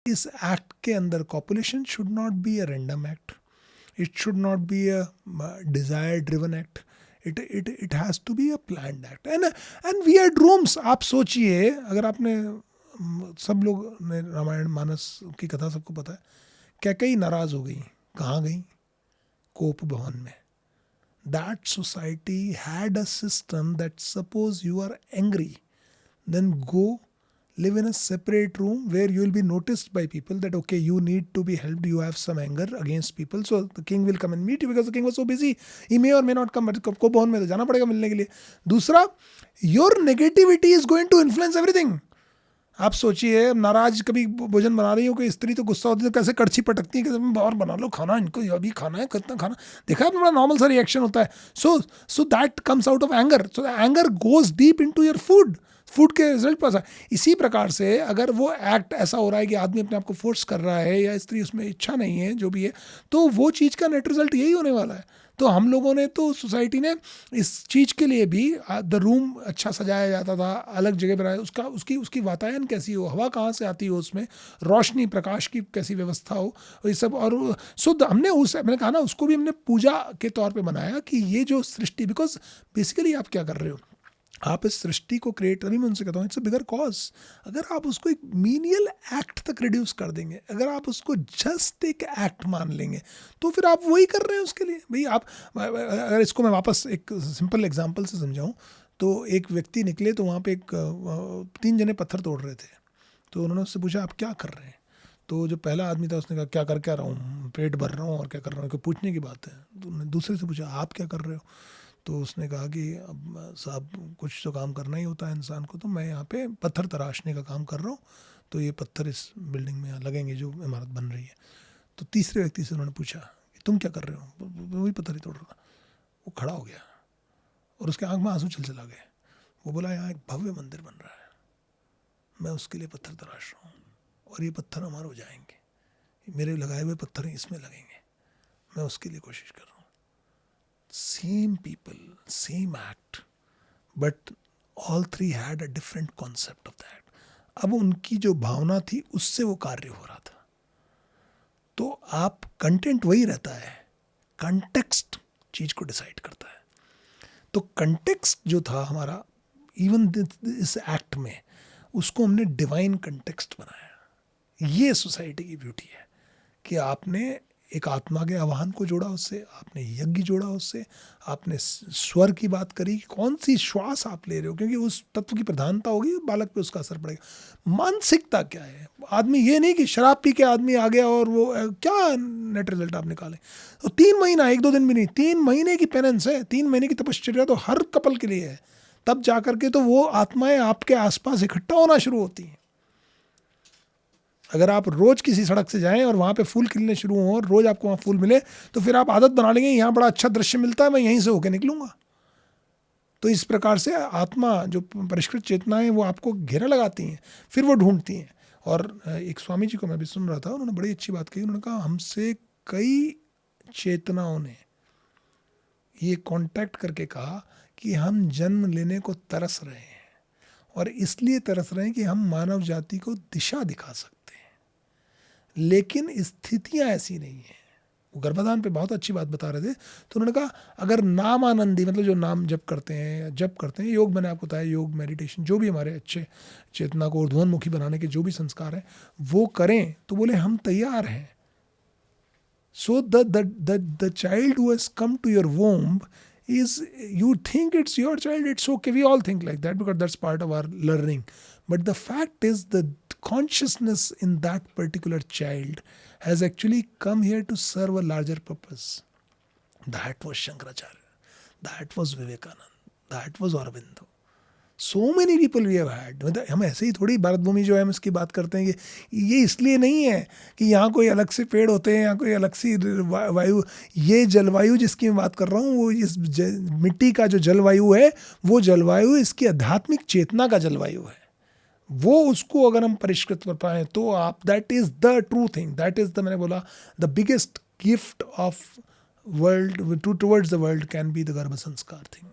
इस एक्ट के अंदर copulation should not be a random act, it should not be a desire driven act, it has to be a planned act. And we are drums. आप सोचिए, अगर आपने सब लोग ने रामायण मानस की कथा सबको पता है, कैकेयी नाराज हो गई, कहाँ गई? कोप भवन में। That society had a system that suppose you are angry, then go live in a separate room where you will be noticed by people that okay, you need to be helped, you have some anger against people, so the king will come and meet you because the king was so busy, he may or may not come, but को भवन में तो जाना पड़ेगा मिलने के लिए। दूसरा, your negativity is going to influence everything। आप सोचिए, नाराज कभी भोजन बना रही हो कोई स्त्री तो गुस्सा होती है, तो कैसे कड़छी पटकती है कि और बना लो खाना, इनको अभी खाना है, कितना खाना। देखा आपने, बड़ा नॉर्मल सा रिएक्शन होता है। So that comes out of anger, so the anger goes deep into your food के रिजल्ट पर। इसी प्रकार से अगर वो एक्ट ऐसा हो रहा है कि आदमी अपने आप को फोर्स कर रहा है या स्त्री उसमें इच्छा नहीं है, जो भी है, तो वो चीज़ का नेट रिजल्ट यही होने वाला है। तो हम लोगों ने तो सोसाइटी ने इस चीज़ के लिए भी द रूम अच्छा सजाया जाता था, अलग जगह बनाया, उसकी उसकी वातावरण कैसी हो, हवा कहाँ से आती हो, उसमें रोशनी प्रकाश की कैसी व्यवस्था हो, ये सब। और शुद्ध हमने मैंने कहा ना, उसको भी हमने पूजा के तौर पे बनाया कि ये जो सृष्टि, बिकॉज बेसिकली आप क्या कर रहे हो, आप इस सृष्टि को क्रिएट, अभी मैं उनसे कहता हूँ इट्स अ बिगर कॉज। अगर आप उसको एक मीनियल एक्ट तक रिड्यूस कर देंगे, अगर आप उसको जस्ट एक एक्ट मान लेंगे, तो फिर आप वही कर रहे हैं उसके लिए। भाई आप, अगर इसको मैं वापस एक सिंपल एग्जांपल से समझाऊँ, तो एक व्यक्ति निकले, तो वहाँ पे एक 3 जने पत्थर तोड़ रहे थे, तो उन्होंने उससे पूछा आप क्या कर रहे हैं? तो जो पहला आदमी था उसने कहा क्या कर क्या रहा हूँ, पेट भर रहा हूँ, और क्या कर रहा हूँ, कोई पूछने की बात है। तो उन्होंने दूसरे से पूछा आप क्या कर रहे हो? तो उसने कहा कि अब साहब कुछ तो काम करना ही होता है इंसान को, तो मैं यहाँ पे पत्थर तराशने का काम कर रहा हूँ, तो ये पत्थर इस बिल्डिंग में लगेंगे जो इमारत बन रही है। तो तीसरे व्यक्ति से उन्होंने पूछा कि तुम क्या कर रहे हो? वो भी पत्थर ही तोड़ रहा था। वो खड़ा हो गया और उसके आंख में आंसू चल गए। वो बोला यहाँ एक भव्य मंदिर बन रहा है, मैं उसके लिए पत्थर तराश रहा हूँ, और ये पत्थर अमर हो जाएंगे, मेरे लगाए हुए पत्थर इसमें लगेंगे, मैं उसके लिए कोशिश कर रहा हूँ। Same people, same act, but all three had a different concept of that. अब उनकी जो भावना थी उससे वो कार्य हो रहा था। तो आप, कंटेंट वही रहता है, कंटेक्स्ट चीज को डिसाइड करता है। तो कंटेक्स्ट जो था हमारा, इवन इस एक्ट में, उसको हमने डिवाइन कंटेक्स्ट बनाया। ये सोसाइटी की ब्यूटी है कि आपने एक आत्मा के आह्वान को जोड़ा उससे, आपने यज्ञ जोड़ा उससे, आपने स्वर की बात करी, कौन सी श्वास आप ले रहे हो, क्योंकि उस तत्व की प्रधानता होगी, बालक पे उसका असर पड़ेगा। मानसिकता क्या है, आदमी ये नहीं कि शराब पी के आदमी आ गया और वो क्या नेट रिजल्ट आप निकाले। तो 3 महीना, 1-2 दिन भी नहीं, 3 महीने की पेनेंस है, 3 महीने की तपश्चर्या तो हर कपल के लिए है। तब जा करके तो वो आत्माएं आपके आसपास इकट्ठा होना शुरू होती हैं। अगर आप रोज किसी सड़क से जाएं और वहाँ पे फूल खिलने शुरू हों और रोज आपको वहाँ फूल मिले, तो फिर आप आदत बना लेंगे, यहाँ बड़ा अच्छा दृश्य मिलता है, मैं यहीं से होकर निकलूंगा। तो इस प्रकार से आत्मा, जो परिष्कृत चेतनाएं, वो आपको घेरा लगाती हैं, फिर वो ढूंढती हैं। और एक स्वामी जी को मैं भी सुन रहा था, उन्होंने बड़ी अच्छी बात कही। उन्होंने कहा हमसे कई चेतनाओं ने ये कांटेक्ट करके कहा कि हम जन्म लेने को तरस रहे हैं, और इसलिए तरस रहे हैं कि हम मानव जाति को दिशा दिखा सकते, लेकिन स्थितियां ऐसी नहीं है। वो गर्भाधान पे बहुत अच्छी बात बता रहे थे। तो उन्होंने कहा अगर नाम आनंदी, मतलब जो नाम जप करते हैं, योग, मैंने आपको बताया, योग, मेडिटेशन, जो भी हमारे अच्छे चेतना को ऊर्ध्वन्मुखी बनाने के जो भी संस्कार हैं वो करें, तो बोले हम तैयार हैं। So the child who has come to your womb is, you think it's your child, it's okay, we all think like that because that's part of our learning, but the fact is the consciousness in that particular child has actually come here to serve a larger purpose. That was Shankaracharya, that was Vivekananda, that was Aurobindo. So many people we have had. मतलब हम ऐसे ही थोड़ी भारत भूमि जो है हम इसकी बात करते हैं कि ये इसलिए नहीं है कि यहाँ कोई अलग से पेड़ होते हैं, यहाँ कोई अलग सी वायु। ये जलवायु जिसकी मैं बात कर रहा हूँ, वो इस मिट्टी का जो जलवायु है, वो जलवायु इसकी आध्यात्मिक चेतना का जलवायु है। वो उसको अगर हम परिष्कृत कर पाए तो आप, that is the true thing, that is the, मैंने बोला, the biggest gift of world towards the world can be the गर्भ संस्कार थिंग।